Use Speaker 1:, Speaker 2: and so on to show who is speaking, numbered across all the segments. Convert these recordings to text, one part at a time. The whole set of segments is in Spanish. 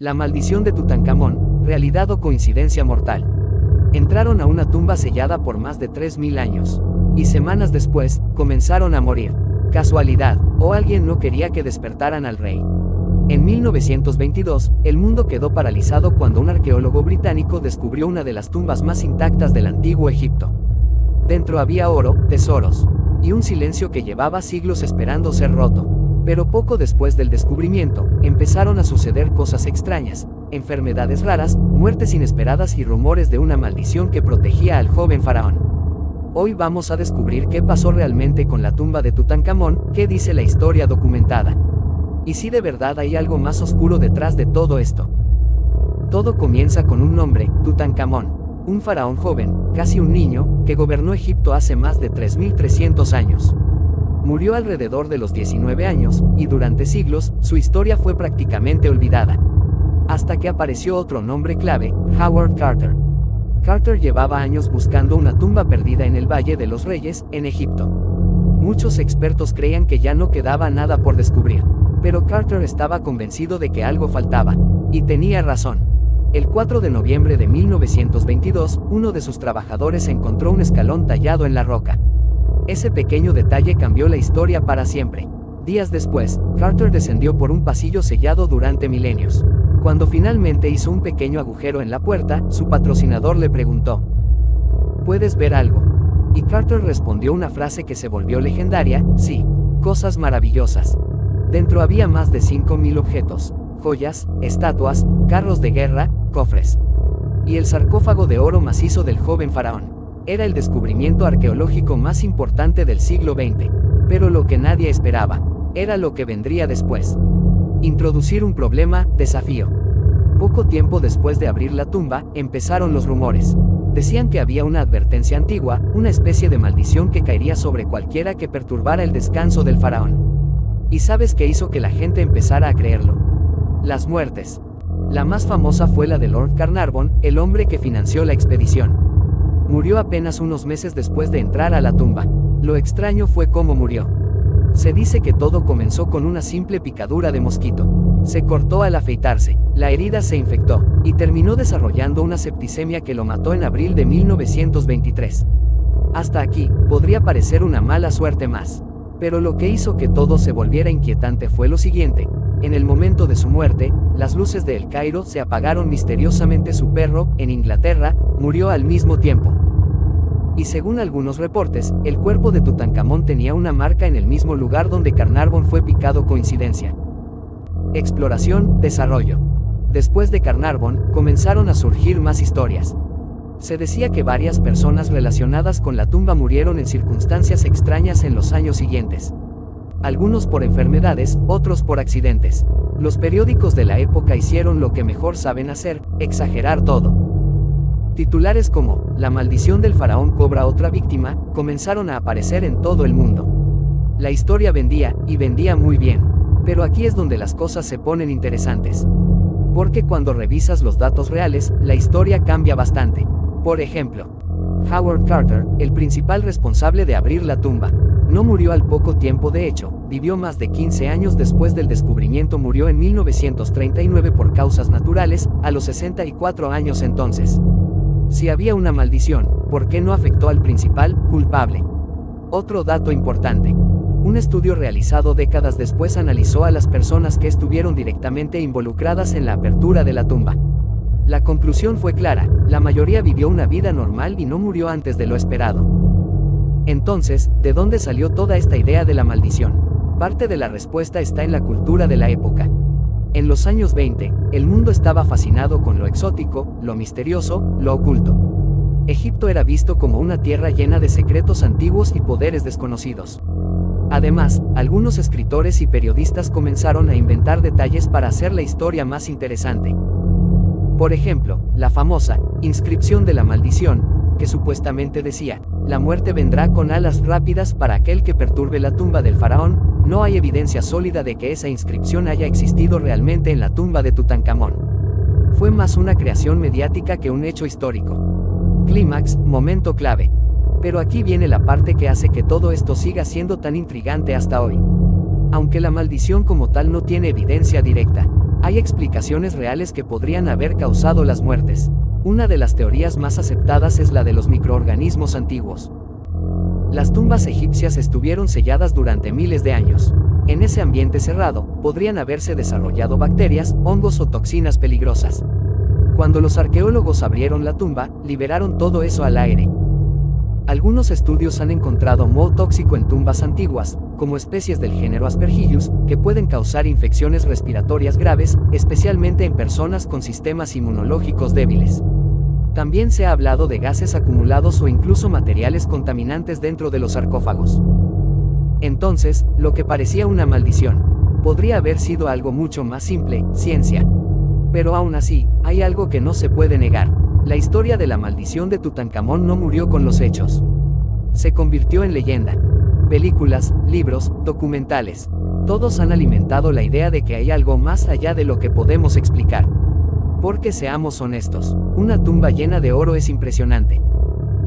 Speaker 1: La maldición de Tutankamón, realidad o coincidencia mortal. Entraron a una tumba sellada por más de 3000 años. Y semanas después, comenzaron a morir. Casualidad, o alguien no quería que despertaran al rey. En 1922, el mundo quedó paralizado cuando un arqueólogo británico descubrió una de las tumbas más intactas del antiguo Egipto. Dentro había oro, tesoros, y un silencio que llevaba siglos esperando ser roto. Pero poco después del descubrimiento, empezaron a suceder cosas extrañas, enfermedades raras, muertes inesperadas y rumores de una maldición que protegía al joven faraón. Hoy vamos a descubrir qué pasó realmente con la tumba de Tutankamón, qué dice la historia documentada. Y si de verdad hay algo más oscuro detrás de todo esto. Todo comienza con un nombre, Tutankamón, un faraón joven, casi un niño, que gobernó Egipto hace más de 3300 años. Murió alrededor de los 19 años, y durante siglos, su historia fue prácticamente olvidada. Hasta que apareció otro nombre clave, Howard Carter. Carter llevaba años buscando una tumba perdida en el Valle de los Reyes, en Egipto. Muchos expertos creían que ya no quedaba nada por descubrir. Pero Carter estaba convencido de que algo faltaba. Y tenía razón. El 4 de noviembre de 1922, uno de sus trabajadores encontró un escalón tallado en la roca. Ese pequeño detalle cambió la historia para siempre. Días después, Carter descendió por un pasillo sellado durante milenios. Cuando finalmente hizo un pequeño agujero en la puerta, su patrocinador le preguntó: ¿puedes ver algo? Y Carter respondió una frase que se volvió legendaria: sí, cosas maravillosas. Dentro había más de 5000 objetos, joyas, estatuas, carros de guerra, cofres. Y el sarcófago de oro macizo del joven faraón. Era el descubrimiento arqueológico más importante del siglo XX. Pero lo que nadie esperaba, era lo que vendría después. Introducir un problema, desafío. Poco tiempo después de abrir la tumba, empezaron los rumores. Decían que había una advertencia antigua, una especie de maldición que caería sobre cualquiera que perturbara el descanso del faraón. ¿Y sabes qué hizo que la gente empezara a creerlo? Las muertes. La más famosa fue la de Lord Carnarvon, el hombre que financió la expedición. Murió apenas unos meses después de entrar a la tumba. Lo extraño fue cómo murió. Se dice que todo comenzó con una simple picadura de mosquito. Se cortó al afeitarse, la herida se infectó, y terminó desarrollando una septicemia que lo mató en abril de 1923. Hasta aquí, podría parecer una mala suerte más. Pero lo que hizo que todo se volviera inquietante fue lo siguiente: en el momento de su muerte, las luces de El Cairo se apagaron misteriosamente. Su perro, en Inglaterra, murió al mismo tiempo. Y según algunos reportes, el cuerpo de Tutankamón tenía una marca en el mismo lugar donde Carnarvon fue picado. Coincidencia. Exploración, desarrollo. Después de Carnarvon, comenzaron a surgir más historias. Se decía que varias personas relacionadas con la tumba murieron en circunstancias extrañas en los años siguientes. Algunos por enfermedades, otros por accidentes. Los periódicos de la época hicieron lo que mejor saben hacer: exagerar todo. Titulares como "La maldición del faraón cobra otra víctima" comenzaron a aparecer en todo el mundo. La historia vendía, y vendía muy bien. Pero aquí es donde las cosas se ponen interesantes. Porque cuando revisas los datos reales, la historia cambia bastante. Por ejemplo, Howard Carter, el principal responsable de abrir la tumba, no murió al poco tiempo. De hecho, vivió más de 15 años después del descubrimiento. Murió en 1939 por causas naturales, a los 64 años entonces. Si había una maldición, ¿por qué no afectó al principal culpable? Otro dato importante. Un estudio realizado décadas después analizó a las personas que estuvieron directamente involucradas en la apertura de la tumba. La conclusión fue clara: la mayoría vivió una vida normal y no murió antes de lo esperado. Entonces, ¿de dónde salió toda esta idea de la maldición? Parte de la respuesta está en la cultura de la época. En los años 20, el mundo estaba fascinado con lo exótico, lo misterioso, lo oculto. Egipto era visto como una tierra llena de secretos antiguos y poderes desconocidos. Además, algunos escritores y periodistas comenzaron a inventar detalles para hacer la historia más interesante. Por ejemplo, la famosa inscripción de la maldición, que supuestamente decía: la muerte vendrá con alas rápidas para aquel que perturbe la tumba del faraón. No hay evidencia sólida de que esa inscripción haya existido realmente en la tumba de Tutankamón. Fue más una creación mediática que un hecho histórico. Clímax, momento clave. Pero aquí viene la parte que hace que todo esto siga siendo tan intrigante hasta hoy. Aunque la maldición como tal no tiene evidencia directa, Hay explicaciones reales que podrían haber causado las muertes. Una de las teorías más aceptadas es la de los microorganismos antiguos. Las tumbas egipcias estuvieron selladas durante miles de años. En ese ambiente cerrado, podrían haberse desarrollado bacterias, hongos o toxinas peligrosas. Cuando los arqueólogos abrieron la tumba, liberaron todo eso al aire. Algunos estudios han encontrado moho tóxico en tumbas antiguas, como especies del género Aspergillus, que pueden causar infecciones respiratorias graves, especialmente en personas con sistemas inmunológicos débiles. También se ha hablado de gases acumulados o incluso materiales contaminantes dentro de los sarcófagos. Entonces, lo que parecía una maldición, podría haber sido algo mucho más simple, ciencia. Pero aún así, hay algo que no se puede negar. La historia de la maldición de Tutankamón no murió con los hechos. Se convirtió en leyenda. Películas, libros, documentales. Todos han alimentado la idea de que hay algo más allá de lo que podemos explicar. Porque seamos honestos, una tumba llena de oro es impresionante.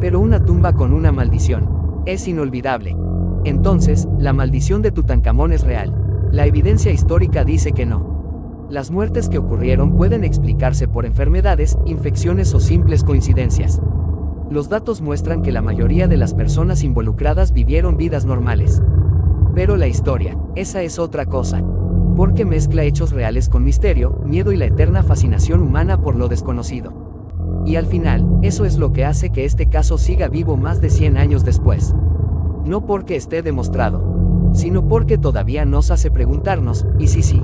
Speaker 1: Pero una tumba con una maldición es inolvidable. Entonces, la maldición de Tutankamón es real. La evidencia histórica dice que no. Las muertes que ocurrieron pueden explicarse por enfermedades, infecciones o simples coincidencias. Los datos muestran que la mayoría de las personas involucradas vivieron vidas normales. Pero la historia, esa es otra cosa. Porque mezcla hechos reales con misterio, miedo y la eterna fascinación humana por lo desconocido. Y al final, eso es lo que hace que este caso siga vivo más de 100 años después. No porque esté demostrado, sino porque todavía nos hace preguntarnos, ¿y si sí?